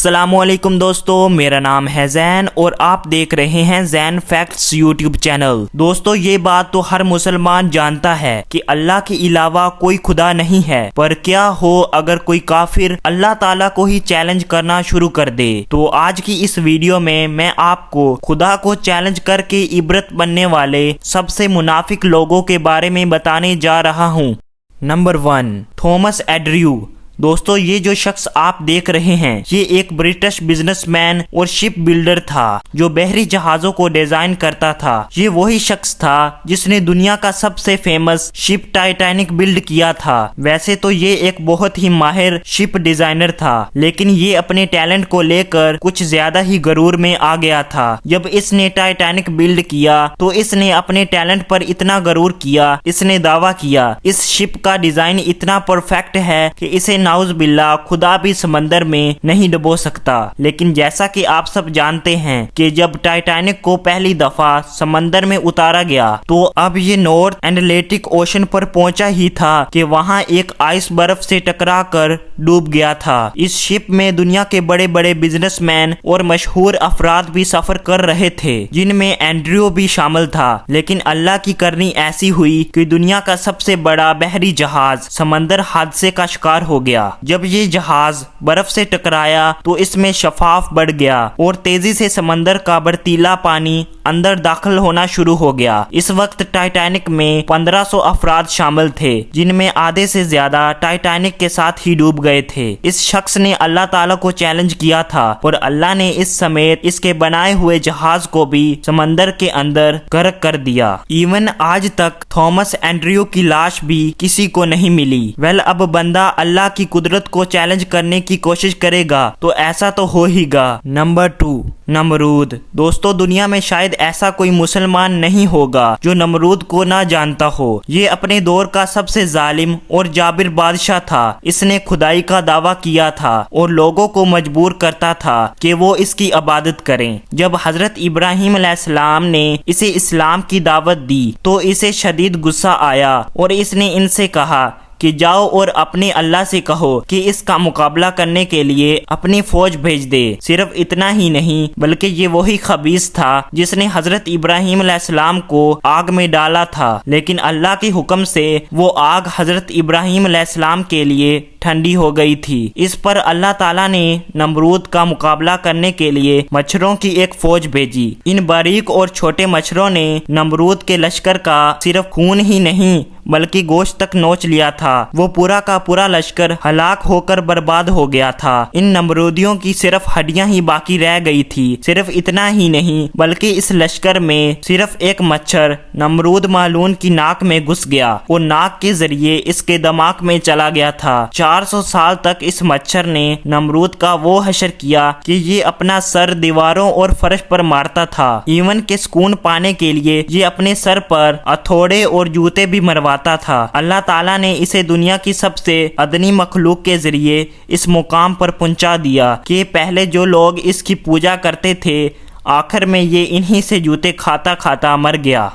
السلام علیکم دوستو، میرا نام ہے زین اور آپ دیکھ رہے ہیں زین فیکٹس یوٹیوب چینل۔ دوستو یہ بات تو ہر مسلمان جانتا ہے کہ اللہ کے علاوہ کوئی خدا نہیں ہے، پر کیا ہو اگر کوئی کافر اللہ تعالیٰ کو ہی چیلنج کرنا شروع کر دے۔ تو آج کی اس ویڈیو میں آپ کو خدا کو چیلنج کر کے عبرت بننے والے سب سے منافق لوگوں کے بارے میں بتانے جا رہا ہوں۔ Number 1، Thomas Andrew. دوستو یہ جو شخص آپ دیکھ رہے ہیں یہ ایک برٹش بزنس مین اور شپ بلڈر تھا جو بحری جہازوں کو ڈیزائن کرتا تھا۔ یہ وہی شخص تھا جس نے دنیا کا سب سے فیمس شپ ٹائٹینک بلڈ کیا تھا۔ ویسے تو یہ ایک بہت ہی ماہر شپ ڈیزائنر تھا، لیکن یہ اپنے ٹیلنٹ کو لے کر کچھ زیادہ ہی غرور میں آ گیا تھا۔ جب اس نے ٹائٹینک بلڈ کیا تو اس نے اپنے ٹیلنٹ پر اتنا غرور کیا، اس نے دعویٰ کیا اس شپ کا ڈیزائن اتنا پرفیکٹ ہے کہ اسے نعوذ باللہ خدا بھی سمندر میں نہیں ڈبو سکتا۔ لیکن جیسا کہ آپ سب جانتے ہیں کہ جب ٹائٹینک کو پہلی دفعہ سمندر میں اتارا گیا تو اب یہ نارتھ اٹلانٹک اوشن پر پہنچا ہی تھا کہ وہاں ایک آئس برف سے ٹکرا کر ڈوب گیا تھا۔ اس شپ میں دنیا کے بڑے بڑے بزنس مین اور مشہور افراد بھی سفر کر رہے تھے، جن میں اینڈریو بھی شامل تھا۔ لیکن اللہ کی کرنی ایسی ہوئی کہ دنیا کا سب سے بڑا بحری جہاز سمندر حادثے کا شکار ہو گیا۔ جب یہ جہاز برف سے ٹکرایا تو اس میں شفاف بڑھ گیا اور تیزی سے سمندر کا برتیلا پانی اندر داخل ہونا شروع ہو گیا۔ اس وقت ٹائٹینک میں 1500 افراد شامل تھے، جن میں آدھے سے زیادہ ٹائٹینک کے ساتھ ہی ڈوب گئے تھے۔ اس شخص نے اللہ تعالیٰ کو چیلنج کیا تھا اور اللہ نے اس سمیت اس کے بنائے ہوئے جہاز کو بھی سمندر کے اندر غرق کر دیا۔ ایون آج تک تھامس اینڈریو کی لاش بھی کسی کو نہیں ملی۔ اب بندہ اللہ کی قدرت کو چیلنج کرنے کی کوشش کرے گا تو ایسا تو ہو ہی گا۔ نمبر 2، نمرود۔ دوستو دنیا میں شاید ایسا کوئی مسلمان نہیں ہوگا جو نمرود کو نہ جانتا ہو۔ یہ اپنے دور کا سب سے ظالم اور جابر بادشاہ تھا۔ اس نے خدائی کا دعویٰ کیا تھا اور لوگوں کو مجبور کرتا تھا کہ وہ اس کی عبادت کریں۔ جب حضرت ابراہیم علیہ السلام نے اسے اسلام کی دعوت دی تو اسے شدید غصہ آیا اور اس نے ان سے کہا کہ جاؤ اور اپنے اللہ سے کہو کہ اس کا مقابلہ کرنے کے لیے اپنی فوج بھیج دے۔ صرف اتنا ہی نہیں بلکہ یہ وہی خبیث تھا جس نے حضرت ابراہیم علیہ السلام کو آگ میں ڈالا تھا، لیکن اللہ کے حکم سے وہ آگ حضرت ابراہیم علیہ السلام کے لیے ٹھنڈی ہو گئی تھی۔ اس پر اللہ تعالیٰ نے نمرود کا مقابلہ کرنے کے لیے مچھروں کی ایک فوج بھیجی۔ ان باریک اور چھوٹے مچھروں نے نمرود کے لشکر کا صرف خون ہی نہیں بلکہ گوشت تک نوچ لیا تھا۔ وہ پورا کا پورا لشکر ہلاک ہو کر برباد ہو گیا تھا۔ ان نمرودیوں کی صرف ہڈیاں ہی باقی رہ گئی تھی۔ صرف اتنا ہی نہیں بلکہ اس لشکر میں صرف ایک مچھر نمرود مالون کی ناک میں گھس گیا اور ناک کے ذریعے اس کے دماغ میں چلا گیا تھا۔ 400 سال تک اس مچھر نے نمرود کا وہ حشر کیا کہ یہ اپنا سر دیواروں اور فرش پر مارتا تھا۔ ایون کے سکون پانے کے لیے یہ اپنے سر پر ہتھوڑے اور جوتے بھی مرواتا تھا۔ اللہ تعالیٰ نے اسے دنیا کی سب سے ادنی مخلوق کے ذریعے اس مقام پر پہنچا دیا کہ پہلے جو لوگ اس کی پوجا کرتے تھے آخر میں یہ انہی سے جوتے کھاتا کھاتا مر گیا۔